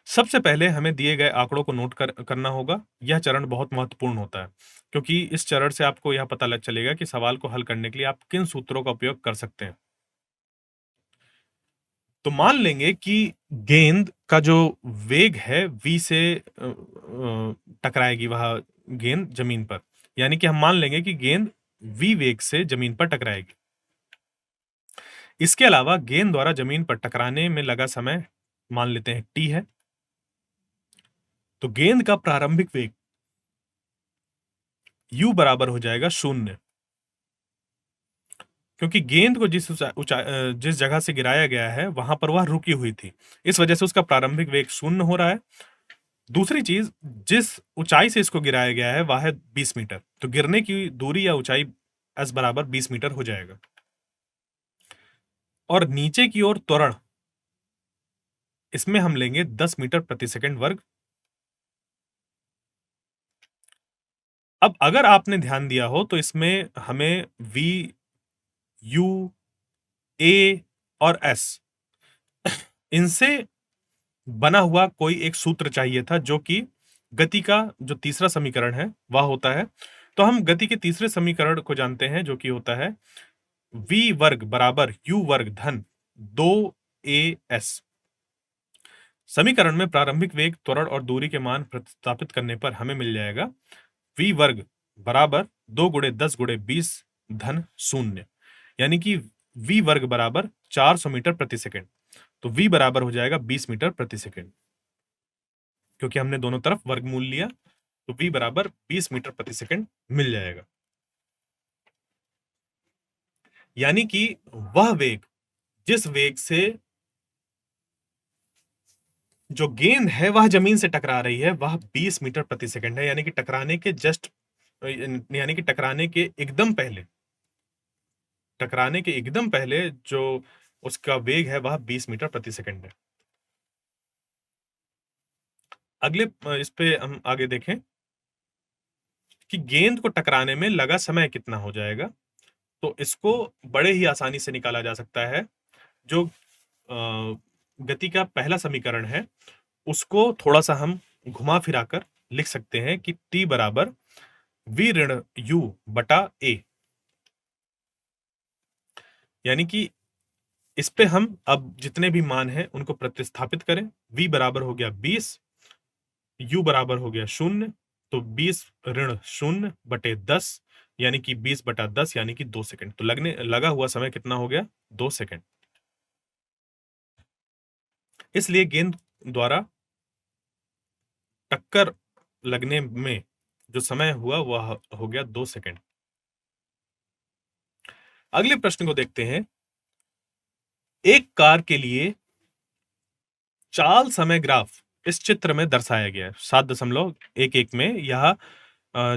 सबसे पहले हमें दिए गए आंकड़ों को नोट करना होगा। यह चरण बहुत महत्वपूर्ण होता है, क्योंकि इस चरण से आपको यह पता लग चलेगा कि सवाल को हल करने के लिए आप किन सूत्रों का उपयोग कर सकते हैं। तो मान लेंगे कि गेंद का जो वेग है v से टकराएगी वह गेंद जमीन पर, यानी कि हम मान लेंगे कि गेंद v वेग से जमीन पर टकराएगी। इसके अलावा गेंद द्वारा जमीन पर टकराने में लगा समय मान लेते हैं t है। तो गेंद का प्रारंभिक वेग u बराबर हो जाएगा 0, क्योंकि गेंद को जिस जगह से गिराया गया है वहां पर वह रुकी हुई थी, इस वजह से उसका प्रारंभिक वेग 0 हो रहा है। दूसरी चीज, जिस ऊंचाई से इसको गिराया गया है वह है 20 मीटर, तो गिरने की दूरी या ऊंचाई s बराबर 20 मीटर हो जाएगा। और नीचे की ओर त्वरण, इसमें हम लेंगे 10 मीटर प्रति सेकंड वर्ग। अब अगर आपने ध्यान दिया हो तो इसमें हमें v, u, a और s इनसे बना हुआ कोई एक सूत्र चाहिए था, जो कि गति का जो तीसरा समीकरण है वह होता है। तो हम गति के तीसरे समीकरण को जानते हैं, जो कि होता है v वर्ग बराबर u वर्ग धन 2as। समीकरण में प्रारंभिक वेग, त्वरण और दूरी के मान प्रतिस्थापित करने पर हमें मिल जाएगा v वर्ग बराबर 2 गुणे 10 गुणे 20 धन 0, यानी कि v वर्ग बराबर 400 मीटर प्रति सेकंड। तो v बराबर हो जाएगा 20 मीटर प्रति सेकंड, क्योंकि हमने दोनों तरफ वर्गमूल लिया, तो v बराबर 20 मीटर प्रति सेकंड मिल जाएगा। यानी कि वह वेग, जिस वेग से जो गेंद है वह जमीन से टकरा रही है, वह 20 मीटर प्रति सेकंड है, यानी कि टकराने के एकदम पहले जो उसका वेग है वह 20 मीटर प्रति सेकंड है। अगले इस पे हम आगे देखें कि गेंद को टकराने में लगा समय कितना हो जाएगा। तो इसको बड़े ही आसानी से निकाला जा सकता है। जो गति का पहला समीकरण है उसको थोड़ा सा हम घुमा फिराकर लिख सकते हैं कि t बराबर v ऋण u बटा a, यानी कि इस पे हम अब जितने भी मान हैं उनको प्रतिस्थापित करें। v बराबर हो गया 20, u बराबर हो गया 0, तो 20 ऋण 0 बटे 10, यानी कि 20 बटा 10 यानी कि 2 सेकंड। तो लगा हुआ समय कितना हो गया? 2 सेकंड। इसलिए गेंद द्वारा टक्कर लगने में जो समय हुआ वह हो गया 2 सेकंड। अगले प्रश्न को देखते हैं। एक कार के लिए चाल समय ग्राफ इस चित्र में दर्शाया गया है। 7.11 में यह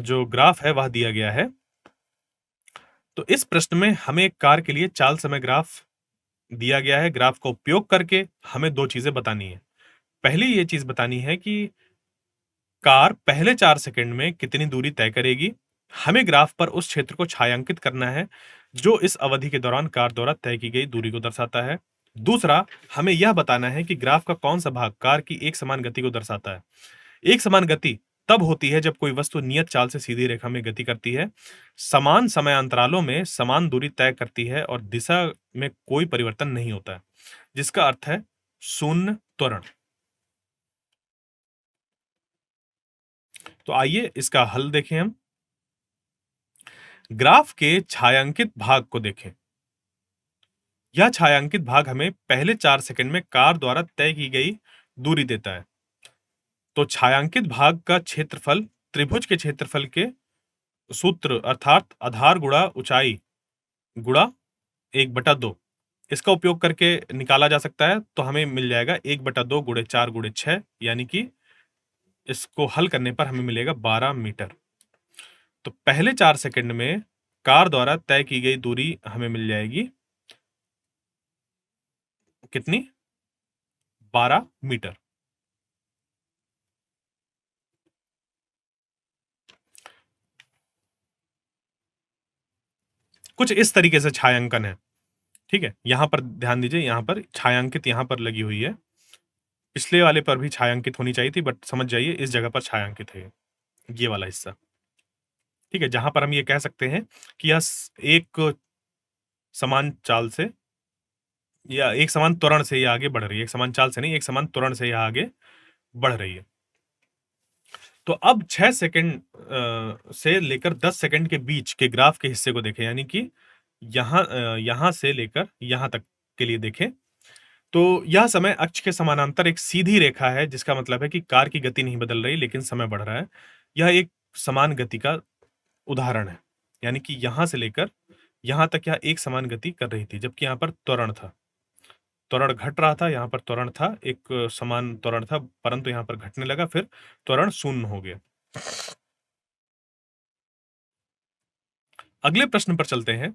जो ग्राफ है वह दिया गया है। तो इस प्रश्न में हमें एक कार के लिए चाल समय ग्राफ दिया गया है। ग्राफ का उपयोग करके हमें दो चीजें बतानी है। पहली ये चीज बतानी है कि कार पहले 4 सेकंड में कितनी दूरी तय करेगी। हमें ग्राफ पर उस क्षेत्र को छायांकित करना है जो इस अवधि के दौरान कार द्वारा तय की गई दूरी को दर्शाता है। दूसरा, हमें यह बताना है कि ग्राफ का कौन सा भाग कार की एक समान गति को दर्शाता है। एक समान गति तब होती है जब कोई वस्तु नियत चाल से सीधी रेखा में गति करती है, समान समय अंतरालों में समान दूरी तय करती है और दिशा में कोई परिवर्तन नहीं होता है, जिसका अर्थ है शून्य त्वरण। तो आइए इसका हल देखें हम। ग्राफ के छायांकित भाग को देखें। यह छायांकित भाग हमें पहले 4 सेकंड में कार द्वारा तय की गई दूरी देता है। तो छायांकित भाग का क्षेत्रफल त्रिभुज के क्षेत्रफल के सूत्र अर्थात आधार गुणा ऊंचाई गुणा 1/2 इसका उपयोग करके निकाला जा सकता है। तो हमें मिल जाएगा 1/2 गुणे 4 गुणे 6, यानी कि इसको हल करने पर हमें मिलेगा 12 मीटर। तो पहले 4 सेकंड में कार द्वारा तय की गई दूरी हमें मिल जाएगी कितनी? 12 मीटर। कुछ इस तरीके से छायांकन है। ठीक है, यहां पर ध्यान दीजिए, यहां पर छायांकित यहां पर लगी हुई है। पिछले वाले पर भी छायांकित होनी चाहिए थी, बट समझ जाइए इस जगह पर छायांकित है ये वाला हिस्सा। ठीक है, जहां पर हम ये कह सकते हैं कि यह एक समान चाल से या एक समान त्वरण से ये आगे बढ़ रही है। एक समान चाल से नहीं, एक समान त्वरण से यह आगे बढ़ रही है। तो अब 6 सेकंड से लेकर 10 सेकंड के बीच के ग्राफ के हिस्से को देखें, यानी कि यहां से लेकर यहां तक के लिए देखें। तो यह समय अक्ष के समानांतर एक सीधी रेखा है, जिसका मतलब है कि कार की गति नहीं बदल रही, लेकिन समय बढ़ रहा है। यह एक समान गति का उदाहरण है, यानी कि यहां से लेकर यहां तक यह एक समान गति कर रही थी, जबकि यहां पर त्वरण था। त्वरण घट रहा था, यहां पर त्वरण था, एक समान त्वरण था, परंतु यहां पर घटने लगा, फिर त्वरण शून्य हो गया। अगले प्रश्न पर चलते हैं।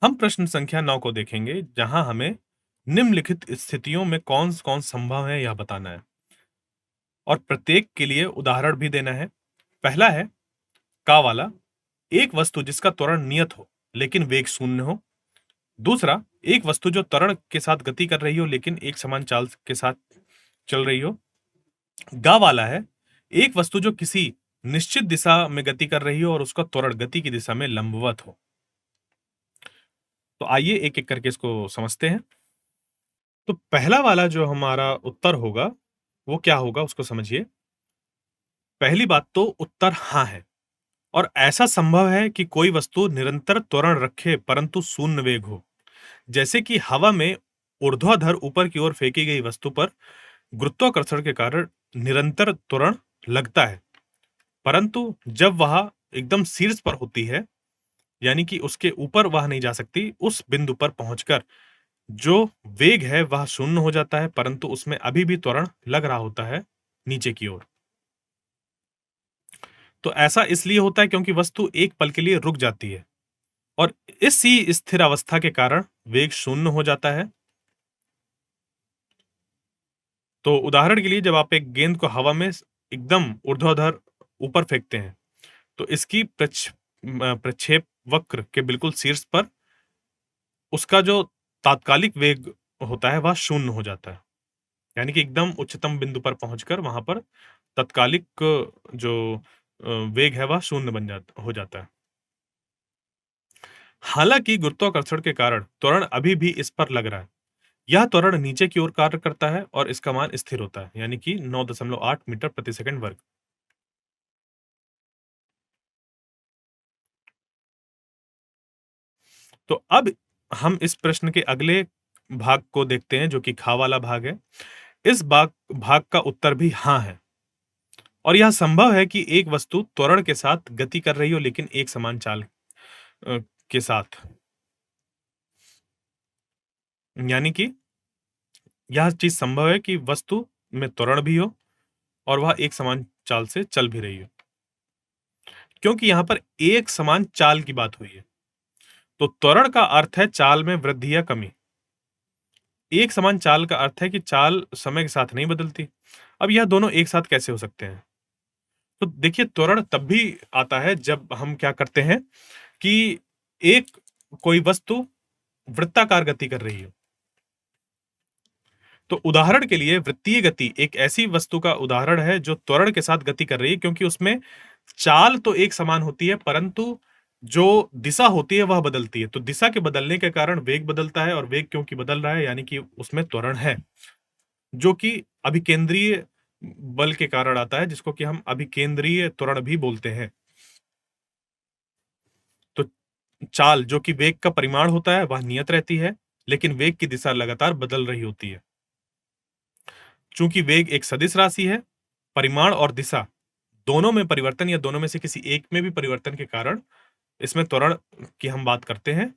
हम प्रश्न संख्या 9 को देखेंगे, जहां हमें निम्नलिखित स्थितियों में कौन-कौन संभव है यह बताना है और प्रत्येक के लिए उदाहरण भी देना है। पहला है का वाला, एक वस्तु जिसका त्वरण नियत हो लेकिन वेग शून्य हो। दूसरा, एक वस्तु जो त्वरण के साथ गति कर रही हो लेकिन एक समान चाल के साथ चल रही हो। गा वाला है, एक वस्तु जो किसी निश्चित दिशा में गति कर रही हो और उसका त्वरण गति की दिशा में लंबवत हो। तो आइए एक-एक करके इसको समझते हैं। तो पहला वाला जो हमारा उत्तर होगा, वो क्या होगा उसको समझिए। पहली बात तो उत्तर हाँ है और ऐसा संभव है कि कोई वस्तु निरंतर त्वरण रखे परंतु शून्य वेग हो। जैसे कि हवा में ऊर्ध्वाधर ऊपर की ओर फेंकी गई वस्तु पर गुरुत्वाकर्षण के कारण निरंतर त्वरण लगता है, परंतु जब वह एकदम शीर्ष पर होती है, यानी कि उसके ऊपर वह नहीं जा सकती, उस बिंदु पर पहुंचकर जो वेग है वह शून्य हो जाता है, परंतु उसमें अभी भी त्वरण लग रहा होता है नीचे की ओर। तो ऐसा इसलिए होता है क्योंकि वस्तु एक पल के लिए रुक जाती है और इसी स्थिर अवस्था के कारण वेग शून्य हो जाता है। तो उदाहरण के लिए जब आप एक गेंद को हवा में एकदम ऊर्ध्वाधर ऊपर फेंकते हैं, तो इसकी प्रक्षेप वक्र के बिल्कुल शीर्ष पर उसका जो तात्कालिक वेग होता है वह शून्य हो जाता है, यानी कि एकदम उच्चतम बिंदु पर पहुंचकर वहां पर तात्कालिक जो वेग है वह शून्य हो जाता है। हालांकि गुरुत्वाकर्षण के कारण त्वरण अभी भी इस पर लग रहा है। यह त्वरण नीचे की ओर कार्य करता है और इसका मान स्थिर होता है, यानी कि 9.8 मीटर प्रति सेकंड वर्ग। तो अब हम इस प्रश्न के अगले भाग को देखते हैं, जो कि खा वाला भाग है। इस भाग का उत्तर भी हाँ है और यह संभव है कि एक वस्तु त्वरण के साथ गति कर रही हो लेकिन एक समान चाल के साथ, यानी कि यह चीज संभव है कि वस्तु में त्वरण भी हो और वह एक समान चाल से चल भी रही हो, क्योंकि यहां पर एक समान चाल की बात हुई है। तो त्वरण का अर्थ है चाल में वृद्धि या कमी। एक समान चाल का अर्थ है कि चाल समय के साथ नहीं बदलती। अब यह दोनों एक साथ कैसे हो सकते हैं? तो देखिए, त्वरण तब भी आता है जब हम क्या करते हैं कि एक कोई वस्तु वृत्ताकार गति कर रही हो। तो उदाहरण के लिए वृत्तीय गति एक ऐसी वस्तु का उदाहरण है जो त्वरण के साथ गति कर रही है, क्योंकि उसमें चाल तो एक समान होती है, परंतु जो दिशा होती है वह बदलती है। तो दिशा के बदलने के कारण वेग बदलता है, और वेग क्योंकि बदल रहा है यानी कि उसमें त्वरण है, जो कि अभिकेंद्रीय बल के कारण आता है, जिसको कि हम अभिकेंद्रीय त्वरण भी बोलते हैं। तो चाल जो कि वेग का परिमाण होता है वह नियत रहती है, लेकिन वेग की दिशा लगातार बदल रही होती है। चूंकि वेग एक सदिश राशि है, परिमाण और दिशा दोनों में परिवर्तन या दोनों में से किसी एक में भी परिवर्तन के कारण इसमें त्वरण की हम बात करते हैं।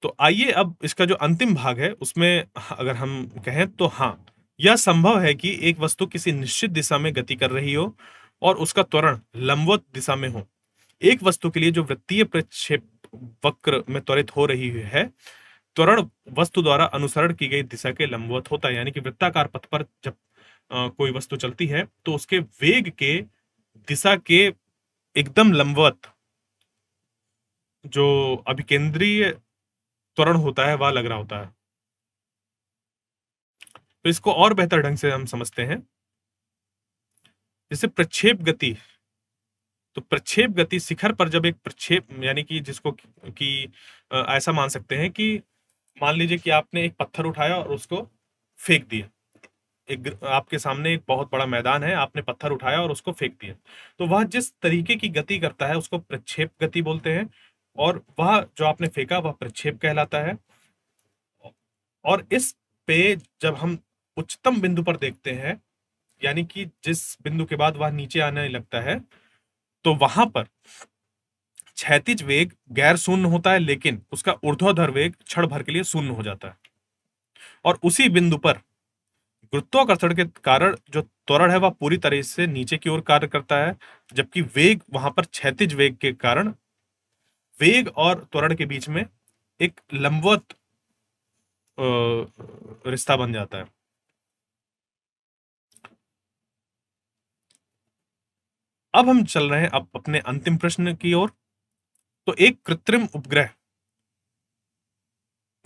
तो आइए अब इसका जो अंतिम भाग है उसमें अगर हम कहें तो हाँ, यह संभव है कि एक वस्तु किसी निश्चित दिशा में गति कर रही हो और उसका त्वरण लंबवत दिशा में हो। एक वस्तु के लिए जो वृत्तीय प्रक्षेप वक्र में त्वरित हो रही है, त्वरण वस्तु द्वारा अनुसरण की गई दिशा के लंबवत होता है। यानी कि वृत्ताकार पथ पर जब कोई वस्तु चलती है तो उसके वेग के दिशा के एकदम लंबवत जो अभिकेंद्रीय त्वरण होता है वह लग रहा होता है। तो इसको और बेहतर ढंग से हम समझते हैं, जैसे प्रक्षेप गति। तो प्रक्षेप गति शिखर पर जब एक प्रक्षेप, यानी कि जिसको कि ऐसा मान सकते हैं कि मान लीजिए कि आपने एक पत्थर उठाया और उसको फेंक दिया। आपके सामने एक बहुत बड़ा मैदान है, आपने पत्थर उठाया और उसको फेंक दिया। तो वह जिस तरीके की गति करता है उसको प्रक्षेप गति बोलते हैं, और वह जो आपने फेंका वह प्रक्षेप कहलाता है। और इस पे जब हम उच्चतम बिंदु पर देखते हैं, यानी कि जिस बिंदु के बाद वह नीचे आने लगता है, तो वहां पर क्षैतिज वेग गैर शून्य होता है, लेकिन उसका ऊर्ध्वाधर वेग क्षण भर के लिए शून्य हो जाता है। और उसी बिंदु पर गुरुत्वाकर्षण के कारण जो त्वरण है वह पूरी तरह से नीचे की ओर कार्य करता है, जबकि वेग वहां पर क्षैतिज वेग के कारण वेग और त्वरण के बीच में एक लंबवत रिश्ता बन जाता है। अब हम चल रहे हैं अब अपने अंतिम प्रश्न की ओर। तो एक कृत्रिम उपग्रह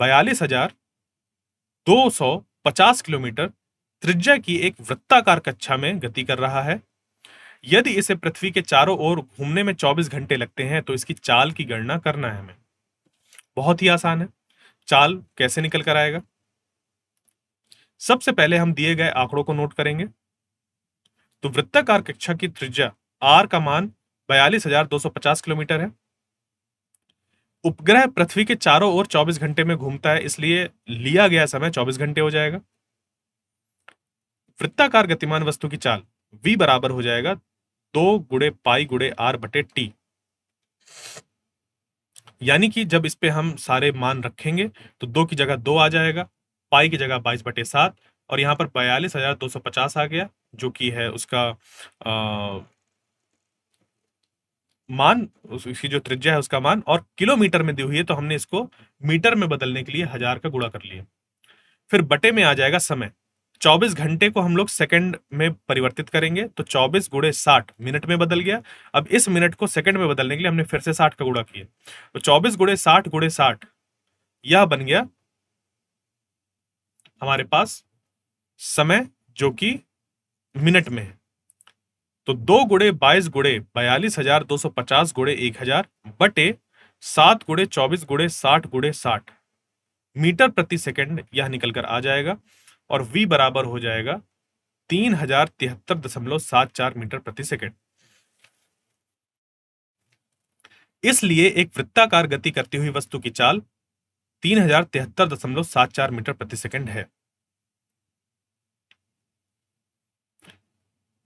42,250 किलोमीटर त्रिज्या की एक वृत्ताकार कक्षा में गति कर रहा है। यदि इसे पृथ्वी के चारों ओर घूमने में 24 घंटे लगते हैं तो इसकी चाल की गणना करना है हमें। बहुत ही आसान है। चाल कैसे निकल कर आएगा? सबसे पहले हम दिए गए आंकड़ों को नोट करेंगे। तो वृत्ताकार कक्षा की त्रिज्या आर का मान 42,250 किलोमीटर है। उपग्रह पृथ्वी के चारों ओर 24 घंटे में घूमता है, इसलिए लिया गया समय 24 घंटे हो जाएगा। वृत्ताकार गतिमान वस्तु की चाल v बराबर हो जाएगा 2 गुणे पाई गुणे आर बटे टी। यानी कि जब इस पे हम सारे मान रखेंगे तो 2 की जगह 2 आ जाएगा, पाई की जगह 22/7, और यहाँ पर 42,250 आ गया, जो कि है उसका मान, उसकी जो त्रिज्या है उसका मान, और किलोमीटर में दी हुई है तो हमने इसको मीटर में बदलने के लिए 1000 का गुणा कर लिया। फिर बटे में आ जाएगा समय। 24 घंटे को हम लोग सेकंड में परिवर्तित करेंगे तो 24 गुणे 60 मिनट में बदल गया। अब इस मिनट को सेकंड में बदलने के लिए हमने फिर से 60 का गुणा किया, तो 24 गुणे 60 गुणे 60, यह बन गया हमारे पास समय, जो कि मिनट में है। तो 2 गुणे 22 गुणे 42,250 गुणे 1000 बटे 7 गुणे 24 गुणे 60 गुणे 60 मीटर प्रति सेकंड, यह निकलकर आ जाएगा, और v बराबर हो जाएगा 3073.74 मीटर प्रति सेकंड। इसलिए एक वृत्ताकार गति करती हुई वस्तु की चाल 3073.74 मीटर प्रति सेकंड है।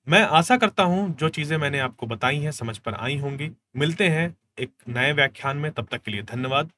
मैं आशा करता हूं जो चीजें मैंने आपको बताई हैं समझ पर आई होंगी। मिलते हैं एक नए व्याख्यान में, तब तक के लिए धन्यवाद।